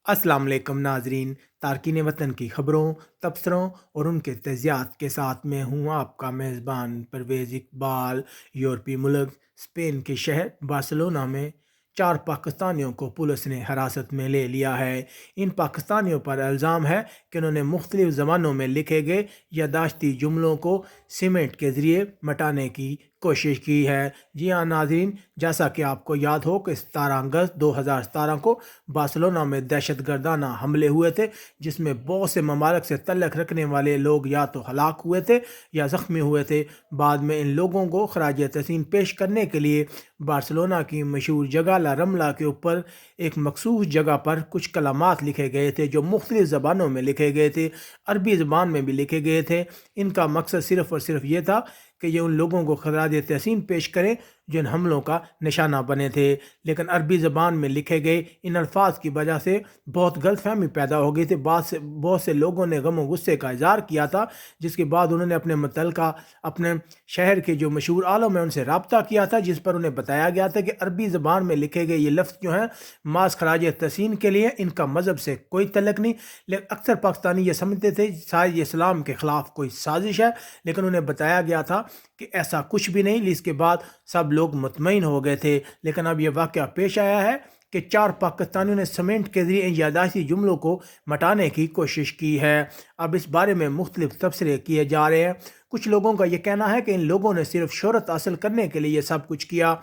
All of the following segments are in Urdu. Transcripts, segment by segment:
السلام علیکم ناظرین، تارکین وطن کی خبروں، تبصروں اور ان کے تجزیات کے ساتھ میں ہوں آپ کا میزبان پرویز اقبال۔ یورپی ملک اسپین کے شہر بارسلونا میں 4 پاکستانیوں کو پولیس نے حراست میں لے لیا ہے۔ ان پاکستانیوں پر الزام ہے کہ انہوں نے مختلف زبانوں میں لکھے گئے یادداشتی جملوں کو سیمنٹ کے ذریعے مٹانے کی کوشش کی ہے۔ جی ہاں ناظرین، جیسا کہ آپ کو یاد ہو کہ 17 اگست 2017 کو بارسلونا میں دہشت گردانہ حملے ہوئے تھے، جس میں بہت سے ممالک سے تعلق رکھنے والے لوگ یا تو ہلاک ہوئے تھے یا زخمی ہوئے تھے۔ بعد میں ان لوگوں کو خراج تحسین پیش کرنے کے لیے بارسلونا کی مشہور جگہ لا رملا کے اوپر ایک مخصوص جگہ پر کچھ کلمات لکھے گئے تھے جو مختلف زبانوں میں لکھے گئے تھے، عربی زبان میں بھی لکھے گئے تھے۔ ان کا مقصد صرف اور صرف یہ تھا کہ یہ ان لوگوں کو خراج تحسین پیش کریں جو ان حملوں کا نشانہ بنے تھے، لیکن عربی زبان میں لکھے گئے ان الفاظ کی وجہ سے بہت غلط فہمی پیدا ہو گئی تھی۔ بہت سے لوگوں نے غم و غصے کا اظہار کیا تھا، جس کے بعد انہوں نے اپنے متعلقہ اپنے شہر کے جو مشہور عالم ہیں ان سے رابطہ کیا تھا، جس پر انہیں بتایا گیا تھا کہ عربی زبان میں لکھے گئے یہ لفظ جو ہیں محض خراج تحسین کے لیے، ان کا مذہب سے کوئی تعلق نہیں۔ لیکن اکثر پاکستانی یہ سمجھتے تھے شاید یہ اسلام کے خلاف کوئی سازش ہے، لیکن انہیں بتایا گیا تھا کہ ایسا کچھ بھی نہیں۔ اس کے بعد سب لوگ مطمئن ہو گئے تھے، لیکن اب یہ واقعہ پیش آیا ہے کہ 4 پاکستانیوں نے سیمنٹ کے ذریعے ان یادداشتی جملوں کو مٹانے کی کوشش کی ہے۔ اب اس بارے میں مختلف تبصرے کیے جا رہے ہیں۔ کچھ لوگوں کا یہ کہنا ہے کہ ان لوگوں نے صرف شہرت حاصل کرنے کے لیے یہ سب کچھ کیا۔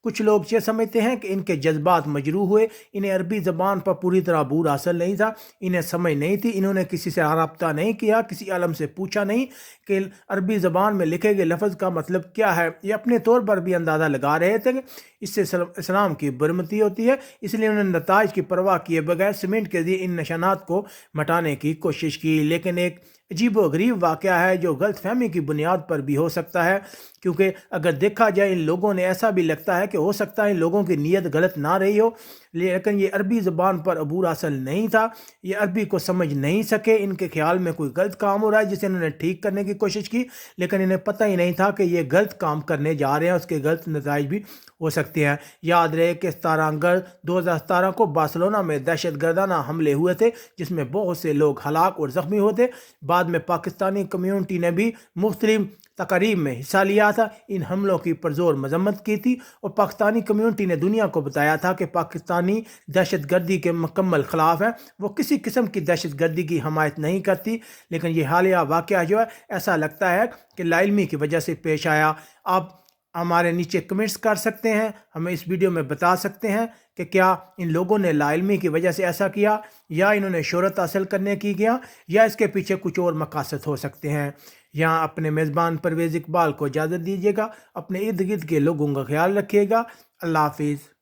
کچھ لوگ یہ سمجھتے ہیں کہ ان کے جذبات مجروح ہوئے، انہیں عربی زبان پر پوری طرح عبور حاصل نہیں تھا، انہیں سمجھ نہیں تھی، انہوں نے کسی سے رابطہ نہیں کیا، کسی عالم سے پوچھا نہیں کہ عربی زبان میں لکھے گئے لفظ کا مطلب کیا ہے۔ یہ اپنے طور پر بھی اندازہ لگا رہے تھے کہ اس سے اسلام کی برمتی ہوتی ہے، اس لیے انہوں نے نتائج کی پرواہ کیے بغیر سیمنٹ کے ذریعے ان نشانات کو مٹانے کی کوشش کی۔ لیکن ایک عجیب و غریب واقعہ ہے جو غلط فہمی کی بنیاد پر بھی ہو سکتا ہے، کیونکہ اگر دیکھا جائے ان لوگوں نے ایسا بھی لگتا ہے کہ ہو سکتا ہے ان لوگوں کی نیت غلط نہ رہی ہو، لیکن یہ عربی زبان پر عبور حاصل نہیں تھا، یہ عربی کو سمجھ نہیں سکے، ان کے خیال میں کوئی غلط کام ہو رہا ہے جسے انہوں نے ٹھیک کرنے کی کوشش کی، لیکن انہیں پتہ ہی نہیں تھا کہ یہ غلط کام کرنے جا رہے ہیں، اس کے غلط نتائج بھی ہو سکتے ہیں۔ یاد رہے کہ 17 اگست 2017 کو بارسلونا میں دہشت گردانہ حملے ہوئے تھے، جس میں بہت سے لوگ ہلاک اور زخمی ہوئے تھے۔ بعد میں پاکستانی کمیونٹی نے بھی مختلف تقاریب میں حصہ لیا تھا، ان حملوں کی پرزور مذمت کی تھی، اور پاکستانی کمیونٹی نے دنیا کو بتایا تھا کہ پاکستانی دہشت گردی کے مکمل خلاف ہیں، وہ کسی قسم کی دہشت گردی کی حمایت نہیں کرتی۔ لیکن یہ حالیہ واقعہ جو ہے ایسا لگتا ہے کہ لا علمی کی وجہ سے پیش آیا۔ آپ ہمارے نیچے کمنٹس کر سکتے ہیں، ہمیں اس ویڈیو میں بتا سکتے ہیں کہ کیا ان لوگوں نے لا علمی کی وجہ سے ایسا کیا، یا انہوں نے شہرت حاصل کرنے کی کیا، یا اس کے پیچھے کچھ اور مقاصد ہو سکتے ہیں۔ یہاں اپنے میزبان پرویز اقبال کو اجازت دیجیے گا، اپنے ارد گرد کے لوگوں کا خیال رکھیے گا۔ اللہ حافظ۔